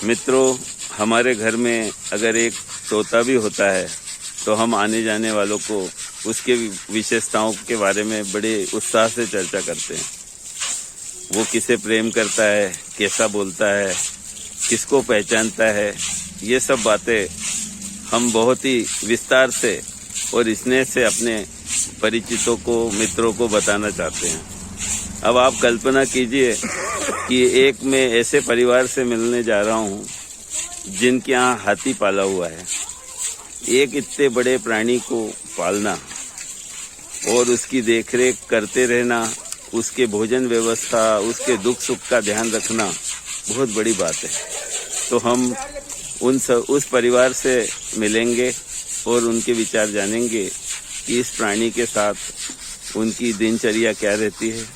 मित्रों, हमारे घर में अगर एक तोता भी होता है तो हम आने जाने वालों को उसके विशेषताओं के बारे में बड़े उत्साह से चर्चा करते हैं। वो किसे प्रेम करता है, कैसा बोलता है, किसको पहचानता है, ये सब बातें हम बहुत ही विस्तार से और स्नेह से अपने परिचितों को, मित्रों को बताना चाहते हैं। अब आप कल्पना कीजिए कि एक मैं ऐसे परिवार से मिलने जा रहा हूँ जिनके यहाँ हाथी पाला हुआ है। एक इतने बड़े प्राणी को पालना और उसकी देखरेख करते रहना, उसके भोजन व्यवस्था, उसके दुख सुख का ध्यान रखना बहुत बड़ी बात है। तो हम उस परिवार से मिलेंगे और उनके विचार जानेंगे कि इस प्राणी के साथ उनकी दिनचर्या क्या रहती है,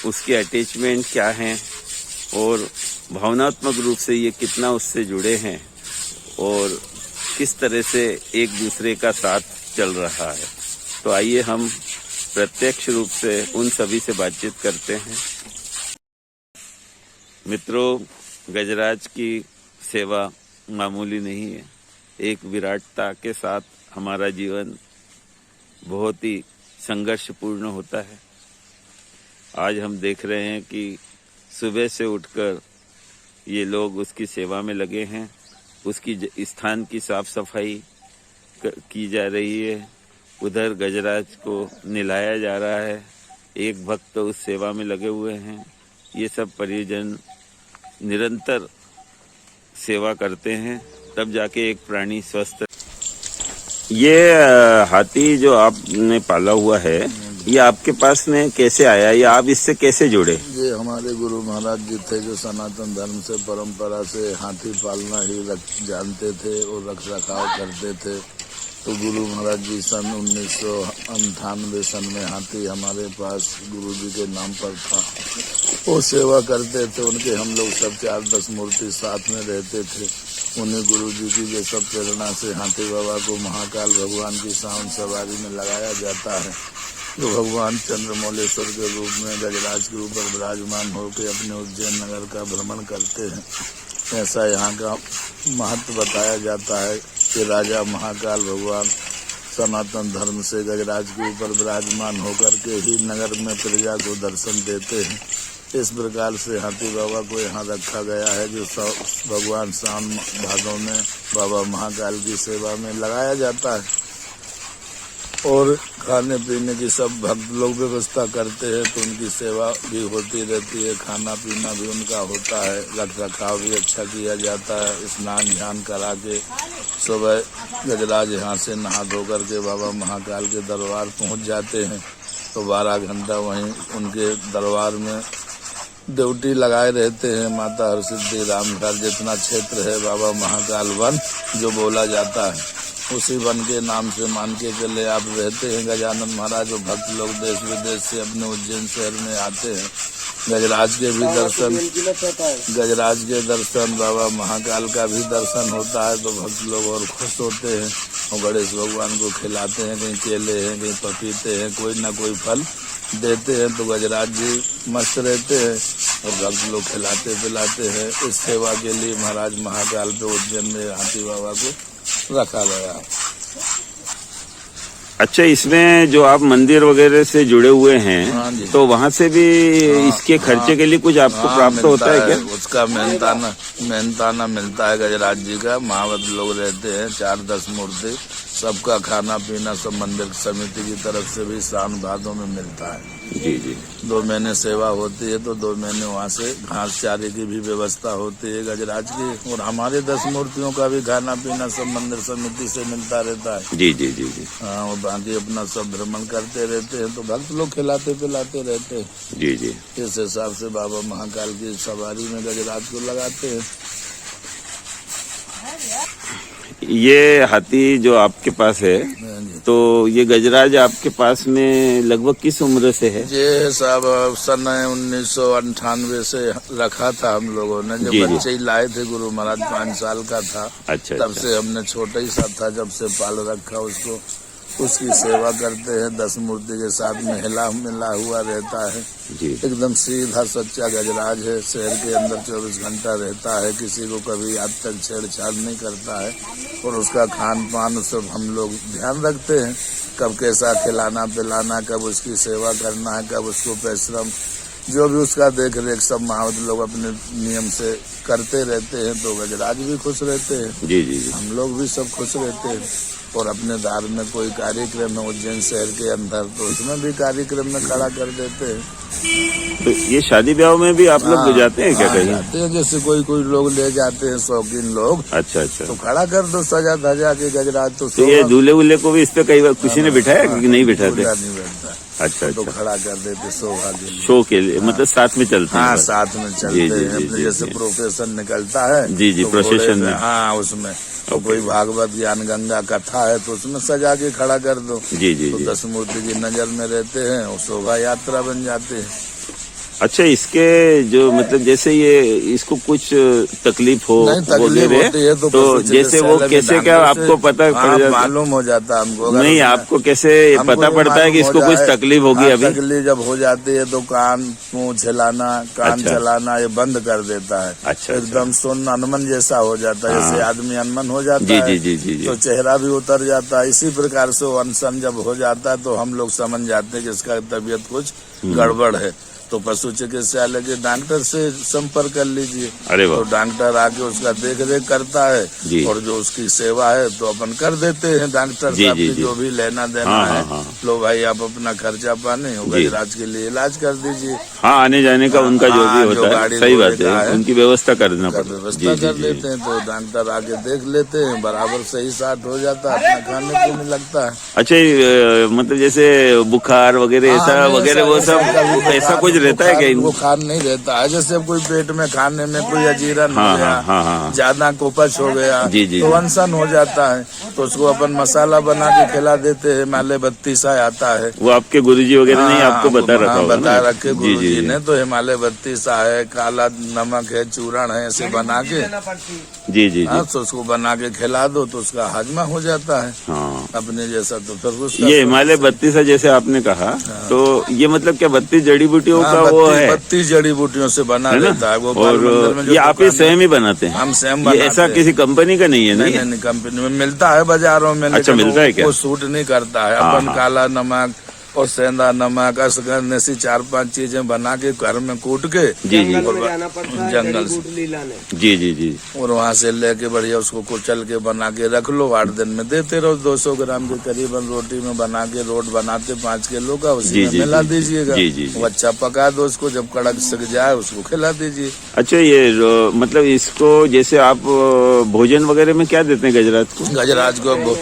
उसके अटैचमेंट क्या हैं और भावनात्मक रूप से ये कितना उससे जुड़े हैं और किस तरह से एक दूसरे का साथ चल रहा है। तो आइए हम प्रत्यक्ष रूप से उन सभी से बातचीत करते हैं। मित्रों, गजराज की सेवा मामूली नहीं है। एक विराटता के साथ हमारा जीवन बहुत ही संघर्षपूर्ण होता है। आज हम देख रहे हैं कि सुबह से उठकर ये लोग उसकी सेवा में लगे हैं। उसकी स्थान की साफ सफाई की जा रही है। उधर गजराज को नहलाया जा रहा है। एक भक्त उस सेवा में लगे हुए हैं। ये सब परिजन निरंतर सेवा करते हैं, तब जाके एक प्राणी स्वस्थ। ये हाथी जो आपने पाला हुआ है, ये आपके पास में कैसे आया, या आप इससे कैसे जुड़े? ये हमारे गुरु महाराज जी थे जो सनातन धर्म से, परंपरा से हाथी पालना ही जानते थे और रख रखाव करते थे। तो गुरु महाराज जी सन 1998 सन में हाथी हमारे पास गुरु जी के नाम पर था। वो सेवा करते थे। उनके हम लोग सब 4-10 मूर्ति साथ में रहते थे। उन्हें गुरु जी की ये सब प्रेरणा से हाथी बाबा को महाकाल भगवान की सावन सवारी में लगाया जाता है, जो भगवान चंद्रमौलेश्वर के रूप में गजराज के ऊपर विराजमान होकर अपने उज्जैन नगर का भ्रमण करते हैं। ऐसा यहाँ का महत्व बताया जाता है कि राजा महाकाल भगवान सनातन धर्म से गजराज के ऊपर विराजमान होकर के ही नगर में प्रजा को दर्शन देते हैं। इस प्रकार से हाथी बाबा को यहाँ रखा गया है, जो भगवान सावन भादों में बाबा महाकाल की सेवा में लगाया जाता है। और खाने पीने की सब भक्त लोग व्यवस्था करते हैं, तो उनकी सेवा भी होती रहती है। खाना पीना भी उनका होता है। रख रखाव भी अच्छा किया जाता है। स्नान ध्यान करा के सुबह गजराज यहाँ से नहा धो करके बाबा महाकाल के दरबार पहुँच जाते हैं। तो 12 घंटा वहीं उनके दरबार में ड्यूटी लगाए रहते हैं। माता हरसिद्धि रामघर जितना क्षेत्र है, बाबा महाकाल वन जो बोला जाता है, उसी वन के नाम से मान के चले आप रहते हैं। गजानन महाराज जो भक्त लोग देश विदेश से अपने उज्जैन शहर में आते हैं, गजराज के दर्शन बाबा महाकाल का भी दर्शन होता है। तो भक्त लोग और खुश होते हैं और गणेश भगवान को खिलाते हैं। कहीं केले हैं, कहीं पपीते हैं, कोई ना कोई फल देते हैं। तो गजराज जी मस्त रहते हैं और भक्त लोग खिलाते पिलाते हैं। इस सेवा के लिए महाराज महाकाल पे उज्जैन में हाथी बाबा को रखा गया। अच्छा, इसमें जो आप मंदिर वगैरह से जुड़े हुए हैं, तो वहाँ से भी इसके खर्चे के लिए कुछ आपको प्राप्त होता है क्या? उसका मेहनताना मिलता है गजराज जी का। महावत लोग रहते हैं, 4-10 मूर्ति, सबका खाना पीना सब मंदिर समिति की तरफ से भी सावन भादों में मिलता है। जी जी। 2 महीने सेवा होती है, तो 2 महीने वहाँ से घास चारे की भी व्यवस्था होती है गजराज की। और हमारे 10 मूर्तियों का भी खाना पीना सब मंदिर समिति से मिलता रहता है। जी जी जी जी। हाँ, और बाकी अपना सब भ्रमण करते रहते हैं, तो भक्त लोग खिलाते पिलाते रहते हैं। जी जी। इस हिसाब से बाबा महाकाल की सवारी में गजराज को लगाते हैं। ये हाथी जो आपके पास है, तो ये गजराज आपके पास में लगभग किस उम्र से है? ये साहब सन 1998 से रखा था हम लोगों ने। जब बच्चे ही लाए थे, गुरु महाराज 5 साल का था। अच्छा। तब से हमने छोटा ही सा था, जब से पाल रखा उसको। उसकी सेवा करते हैं। 10 मूर्ति के साथ में मिला हुआ रहता है। जी। एकदम सीधा सच्चा गजराज है। शहर के अंदर 24 घंटा रहता है, किसी को कभी आज तक छेड़छाड़ नहीं करता है। और उसका खान पान सब हम लोग ध्यान रखते हैं, कब कैसा खिलाना पिलाना, कब उसकी सेवा करना है, कब उसको परिश्रम, जो भी उसका देख रेख सब महावत लोग अपने नियम से करते रहते हैं। तो गजराज भी खुश रहते हैं, जी जी जी। हम लोग भी सब खुश रहते हैं। और अपने धार में कोई कार्यक्रम है उज्जैन शहर के अंदर, तो उसमें भी कार्यक्रम में खड़ा कर देते हैं। तो ये शादी ब्याह में भी आप लोग जाते हैं क्या कहीं? जाते हैं, जैसे कोई लोग ले जाते हैं, शौकीन लोग। अच्छा अच्छा। तो खड़ा कर दो सजा धजा के गजराज। तो ये दूल्हे वूल्हे को भी इस पे कई बार किसी ने बिठाया कि नहीं बिठाते? नहीं बैठता। अच्छा तो अच्छा। खड़ा कर देते शोभा के लिए। शो के लिए मतलब साथ में चलते हैं? हाँ, साथ में चलते जी, जी, हैं। जी, अपने जी, जैसे जी। प्रोफेशन निकलता है, जी जी, तो प्रोसेशन घोड़े में। पे, हाँ उसमें तो कोई भागवत ज्ञान गंगा कथा है तो उसमें सजा के खड़ा कर दो। जी जी तो जी। 10 मूर्ति की नजर में रहते हैं और शोभा यात्रा बन जाते हैं। अच्छा, इसके जो मतलब जैसे ये इसको कुछ तकलीफ हो नहीं, तकलीफ वगैरह, होती है तो तो पशु जैसे वो चिकित्सालय में कैसे क्या डॉक्टर से- आपको पता हाँ, पड़ जाता? मालूम हो जाता है हमको। अगर नहीं, उसमें- आपको कैसे हमको पता ये पड़ता है कि मालूम इसको हो कुछ जाए। तकलीफ होगी हाँ, अभी? तकलीफ जब हो जाती है तो कान मुंह हिलाना, कान अच्छा। चलाना ये बंद कर देता है। अच्छा, एकदम सुन्न अनमन जैसा हो जाता है, जैसे आदमी अनमन हो जाता जी है। जी जी जी जी। तो चेहरा भी उतर जाता है। इसी प्रकार से वो अनशन जब हो जाता है तो हम लोग समझ जाते हैं कि इसका तबीयत कुछ गड़बड़ है। तो पशु चिकित्सालय के डॉक्टर से संपर्क कर लीजिए। अरे तो वाह। डॉक्टर आके उसका देख रेख करता जी। है और जो उसकी सेवा है तो अपन कर देते हैं। डॉक्टर जी, साहब जी, की जी। जो भी लेना देना हाँ, है, हाँ, हाँ। लो भाई आप अपना खर्चा पाने और जी। गजराज के लिए इलाज कर दीजिए। हाँ, आने जाने का उनका जो हाँ, भी जो होता है, गाड़ी सही घोड़े बात का है, है, उनकी व्यवस्था करना का पड़ता है। व्यवस्था जी कर जी देते जी। हैं। तो डॉक्टर आके देख लेते हैं, बराबर सही साठ हो जाता है, अपना खाने पीने लगता है। अच्छा, ये, मतलब जैसे बुखार वगैरह हाँ, ऐसा नहीं, वगैरह वो सब कभी ऐसा कुछ रहता है क्या? बुखार नहीं रहता है। जैसे अब कोई पेट में खाने में कोई अजीरन हाँ, हो गया, हाँ, हाँ, हाँ। ज्यादा कुपच हो गया, जी, जी, तो जी। अनशन हो जाता है। तो उसको अपन मसाला बना के खिला देते हैं। हिमालय 32 आता है। वो आपके गुरुजी वगैरह ने आपको बता रखा होगा बता ना? रखे जी गुरु जी जी जी। ने। तो हिमालय 32 है, काला नमक है, चूरण है, ऐसे बना के जी जी हाँ, जी। तो उसको बना के खिला दो तो उसका हाजमा हो जाता है हाँ, अपने जैसा। तो फिर उसका ये हिमालय 32 जैसे आपने कहा, तो ये मतलब क्या 32 जड़ी बूटियों का वो है 32 जड़ी बूटियों से बना है रहता ना? है। गोपाल मंदिर में और जो ये आप ही दुकान है, स्वयं ही बनाते हैं? हम स्वयं ये बनाते ऐसा हैं। किसी कंपनी का नहीं है? नहीं नहीं, नहीं, कंपनी में मिलता है बाजारों में, अच्छा, लेकिन मिलता है क्या? वो सूट नहीं करता है। हाँ, अपन हाँ। काला नमक और सेंधा नमक, असगंध, ऐसी 4-5 चीजें बना के घर में कूट के जी जी और जंगल से जी जी जी। और वहाँ से लेके बढ़िया उसको कुचल के बना के रख लो। 8 दिन में देते रहो। 200 ग्राम के करीबन रोटी में बना के रोट बनाते 5 किलो का, उसी जी, में जी, मिला जी। दीजिएगा। जी, जी, जी। वो अच्छा पका दो उसको, जब कड़क सिक जाए उसको खिला दीजिए। अच्छा, ये मतलब इसको जैसे आप भोजन वगैरह में क्या देते हैं गजराज को? गजराज को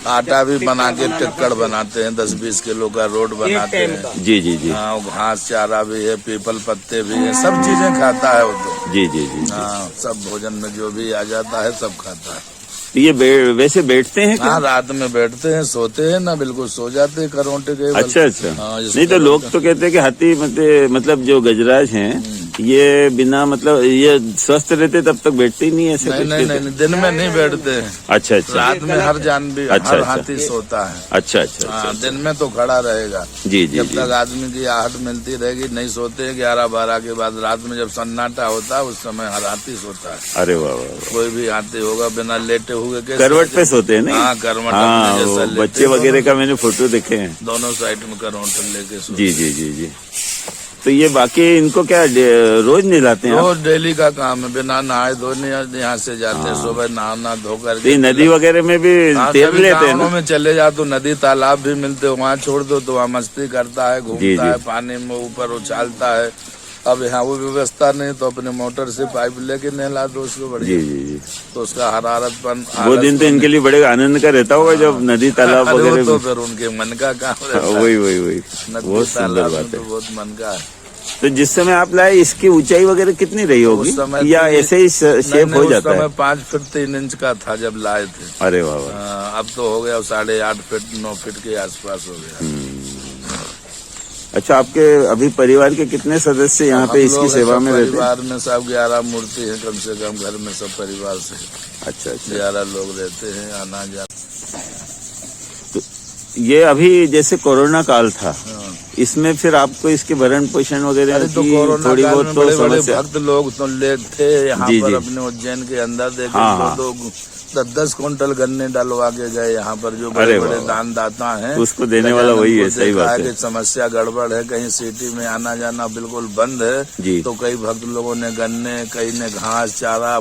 आटा भी बना के टिक्कड़ बनाते हैं। 10-20 किलो का रोट बनाते हैं। जी जी जी। हाँ, वो घास चारा भी है, पीपल पत्ते भी है, सब चीजें खाता है वो तो। जी जी जी। हाँ, सब भोजन में जो भी आ जाता है सब खाता है। ये वैसे बैठते हैं क्या? हाँ, रात में बैठते हैं, सोते हैं ना, बिल्कुल सो जाते हैं करोंटे के बल। अच्छा अच्छा। हाँ, जैसे नहीं तो लोग तो कहते हैं कि हाथी मतलब जो गजराज हैं ये बिना मतलब ये स्वस्थ रहते तब तक बैठते ही नहीं, ऐसे नहीं कुछ नहीं कहते नहीं, दिन में नहीं बैठते हैं। अच्छा अच्छा रात में हर जानवी अच्छा, हर अच्छा। हाथी सोता है। अच्छा अच्छा हाँ, अच्छा। दिन में तो खड़ा रहेगा। जी जी जब जी। तक आदमी की आहट मिलती रहेगी, नहीं सोते हैं। 11-12 के बाद रात में जब सन्नाटा होता है उस समय हर हाथी सोता है। अरे वाह वाह वाह। कोई भी हाथी होगा बिना लेटे हुए के करवट पे सोते हैं नहीं? हाँ, करवट हाँ, अपने जैसा वो लेटे बच्चे वगैरह का मैंने फोटो देखे हैं। दोनों साइड में करवट लेके सोते। जी जी जी जी। तो ये बाकी इनको क्या रोज नहलाते हैं आप? रोज डेली का काम है। बिना नहाए धोने यहाँ से जाते हैं। सुबह नहाना धोकर तो ये नदी वगैरह में भी हाँ, तैर कभी लेते हैं गाँवों ना? में चले जाओ तो नदी तालाब भी मिलते हैं, वहाँ छोड़ दो तो वहाँ मस्ती करता है, जी, घूमता जी। है, पानी में ऊपर उछालता है। अब यहाँ वो व्यवस्था नहीं तो अपने मोटर से पाइप लेके नहला दो उसको जी बढ़िया। जी जी। तो उसका हरारतपन वो दिन तो इनके लिए बड़े आनंद का रहता होगा जब नदी तालाब अरे वो वगैरह तो में। फिर उनके मन का काम रहता है। वही वही वही, नदी बहुत सुंदर तालाब में बात तो है। बहुत मन का है। तो जिस समय आप लाए इसकी ऊंचाई वगैरह कितनी रही होगी, उस समय या तो ये- ऐसे ही शेप हो जाता उस समय है? 5 फीट 3 इंच का था जब लाए थे। अरे वाह वाह। अब तो हो गया 8.5 फीट 9 फीट के आसपास हो गया। अच्छा, आपके अभी परिवार के कितने सदस्य यहाँ पे हम इसकी लोग सेवा सब में रहते हैं? परिवार में सब 11 मूर्ति है कम से कम घर में, सब परिवार से अच्छा अच्छा। 11 लोग रहते हैं, आना जाना। तो ये अभी जैसे कोरोना काल था, हाँ। इसमें फिर आपको इसके भरण पोषण वगैरह अरे तो की कोरोना थोड़ी काल बहुत में तो बड़े बड़े समस्या। भक्त लोग तो लेग थे यहाँ जी, पर जी। अपने उज्जैन के अंदर देखे हाँ, हाँ। दो 10 क्विंटल गन्ने डलवा के गए यहाँ पर जो अरे बड़े बड़े वाह, वाह। दान दाता हैं। तो उसको देने वाला गजानन वही को है, सही देखा बात है। कि समस्या गड़बड़ है, कहीं सिटी में आना जाना बिल्कुल बंद है। जी। तो कई भक्त लोगों ने गन्ने, कई ने घास, चारा,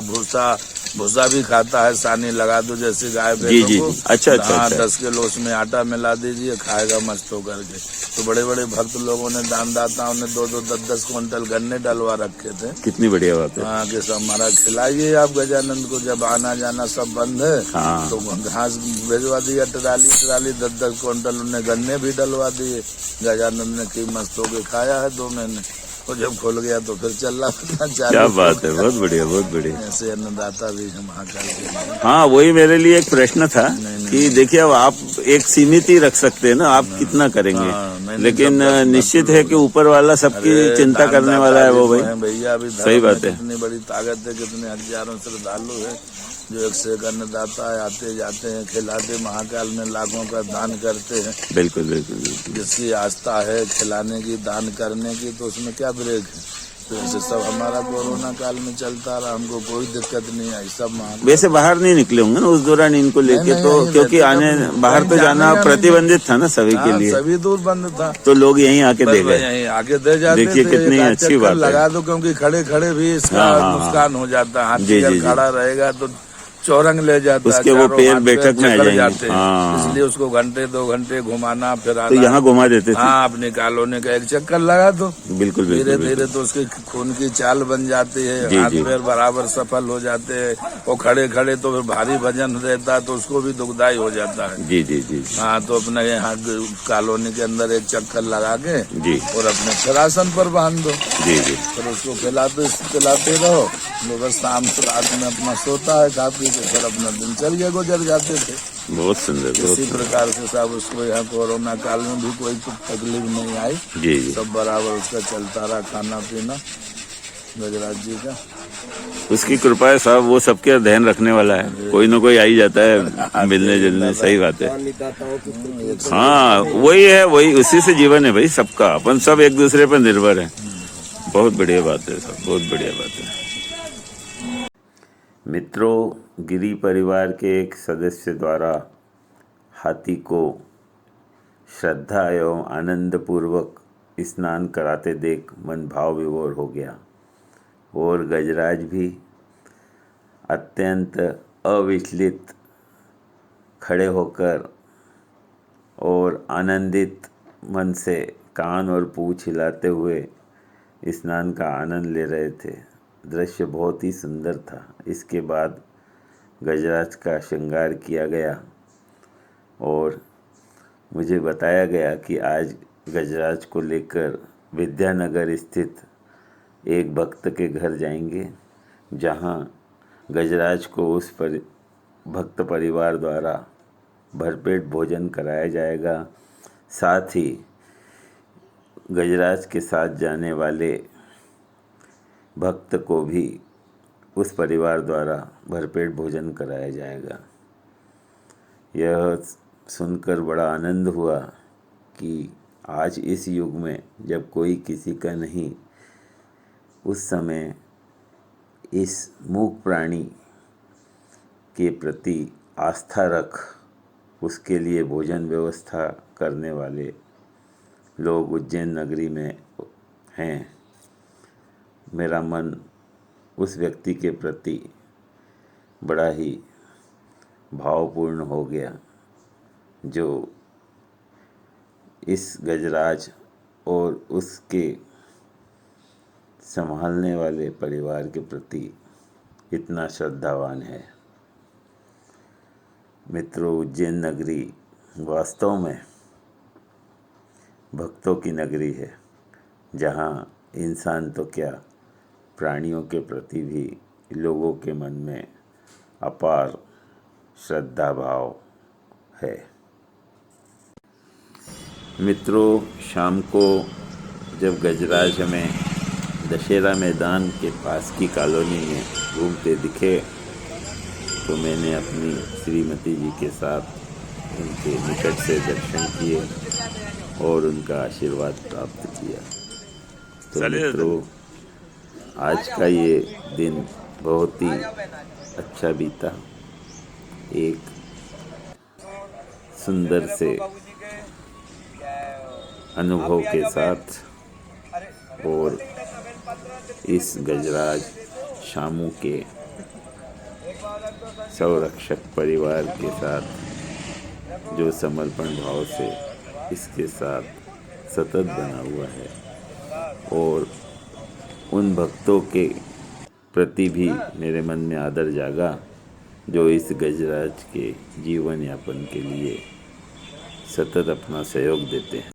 भूसा भी खाता है, सानी लगा दो जैसे गाय जी, भैंसों जी, को। जी। अच्छा, अच्छा, हाँ, अच्छा। 10 किलो उसमें आटा मिला दीजिए, खाएगा मस्त होकर के। तो बड़े बड़े भक्त लोगों ने, दान दाताओं ने 2-2, 10-10 क्विंटल गन्ने डलवा रखे थे। कितनी बढ़िया बात है। हाँ, कि सब महाराज खिलाइए आप गजानंद को, जब आना जाना सब बंद है। हाँ। तो घास भिजवा दिया, ट्राली 10-10 क्विंटल उन्हें गन्ने भी डलवा दिए। गजानंद ने की मस्त होके खाया है 2 महीने। और जब खुल गया तो फिर चल रहा था। क्या बात है, बहुत बढ़िया, बहुत बढ़िया। ऐसे अन्नदाता भी है महाकाल के। हाँ, वही मेरे लिए एक प्रश्न था नहीं, कि देखिए अब आप एक सीमित ही रख सकते हैं ना, आप कितना करेंगे। हाँ, नहीं, लेकिन सब निश्चित है कि ऊपर वाला सबकी अरे चिंता दान करने दाता वाला है भी वो तो भाई। हैं भैया, अभी सही धर्म बात में है। कितनी बड़ी ताकत है, कितने हजारों श्रद्धालु है जो एक से एक अन्नदाता है, आते जाते हैं, खिलाते, महाकाल में लाखों का दान करते हैं। बिल्कुल, बिल्कुल, बिल्कुल। जिसकी आस्था है खिलाने की, दान करने की, तो उसमें क्या ब्रेक है। तो ऐसे सब हमारा कोरोना काल में चलता रहा, हमको कोई दिक्कत नहीं आई, सब महाकाल। वैसे बाहर नहीं निकले होंगे ना उस दौरान इनको लेके, नहीं, तो नहीं, क्योंकि रहते आने जब बाहर कहीं तो जाना जाने का प्रतिबंधित था ना सभी के हाँ, लिए, सभी दूर बंद था। तो लोग यहीं आके दे बस गए। यहीं आगे दे जाते देखिए थे, कितनी एक आध अच्छी चक्कर बात है। लगा दो, क्योंकि खड़े खड़े भी इसका हाँ, हाँ, नुकसान हो जाता है। जी, हाथी जी, अगर जी। खड़ा रहेगा तो चौरंग ले जाता है, उसके वो चारों पैर हाथ बैठक में आ जकड़ जाएंगे। जाते हैं। हाँ। इसलिए उसको घंटे 2 घंटे घुमाना, फिर तो आना। यहाँ घुमा देते थे। हाँ, अपनी कॉलोनी का एक चक्कर लगा दो, बिल्कुल, धीरे बिल्कुल, धीरे बिल्कुल। तो उसकी खून की चाल बन जाती है, जी, हाथ जी। पैर बराबर सफल हो जाते हैं। और खड़े खड़े तो फिर भारी वजन रहता है, तो उसको भी दुखदाई हो जाता है। जी, जी, जी, हाँ, तो अपने यहाँ कॉलोनी के अंदर एक चक्कर लगा के जी, और अपने फिरासन पर बांध दो, जी, जी। फिर उसको पिलाते रहो। वो बस शाम से रात में अपना सोता है, खा पी के फिर अपना दिनचर्या गुजर जाते थे। बहुत सुंदर, बहुत इसी सुंदर। प्रकार से सब उसको यहाँ कोरोना काल में भी कोई तकलीफ नहीं आई। जी, जी। सब बराबर उसका चलता रहा, खाना पीना गजराज जी का। उसकी कृपा है साहब, वो सबके ध्यान रखने वाला है। कोई ना कोई आ ही जाता है मिलने जुलने, सही बात है। हाँ, वही है, वही उसी से जीवन है भाई सबका, अपन सब एक दूसरे पर निर्भर है। बहुत बढ़िया बात है साहब, बहुत बढ़िया बात है। मित्रों, गिरी परिवार के एक सदस्य द्वारा हाथी को श्रद्धा एवं आनंद पूर्वक स्नान कराते देख मन भाव विभोर हो गया और गजराज भी अत्यंत अविचलित खड़े होकर और आनंदित मन से कान और पूँछ हिलाते हुए स्नान का आनंद ले रहे थे। दृश्य बहुत ही सुंदर था। इसके बाद गजराज का श्रृंगार किया गया और मुझे बताया गया कि आज गजराज को लेकर विद्यानगर स्थित एक भक्त के घर जाएंगे, जहां गजराज को उस पर भक्त परिवार द्वारा भरपेट भोजन कराया जाएगा। साथ ही गजराज के साथ जाने वाले भक्त को भी उस परिवार द्वारा भरपेट भोजन कराया जाएगा। यह सुनकर बड़ा आनंद हुआ कि आज इस युग में जब कोई किसी का नहीं, उस समय इस मूक प्राणी के प्रति आस्था रख उसके लिए भोजन व्यवस्था करने वाले लोग उज्जैन नगरी में हैं। मेरा मन उस व्यक्ति के प्रति बड़ा ही भावपूर्ण हो गया जो इस गजराज और उसके संभालने वाले परिवार के प्रति इतना श्रद्धावान है। मित्रों, उज्जैन नगरी वास्तव में भक्तों की नगरी है, जहाँ इंसान तो क्या, प्राणियों के प्रति भी लोगों के मन में अपार श्रद्धा भाव है। मित्रों, शाम को जब गजराज हमें दशहरा मैदान के पास की कॉलोनी में घूमते दिखे तो मैंने अपनी श्रीमती जी के साथ उनके निकट से दर्शन किए और उनका आशीर्वाद प्राप्त किया। तो मित्रों, आज का ये दिन बहुत ही अच्छा बीता। एक सुंदर से अनुभव के साथ और इस गजराज शामू के संरक्षक परिवार के साथ जो समर्पण भाव से इसके साथ सतत बना हुआ है, और उन भक्तों के प्रति भी मेरे मन में आदर जागा जो इस गजराज के जीवन यापन के लिए सतत अपना सहयोग देते हैं।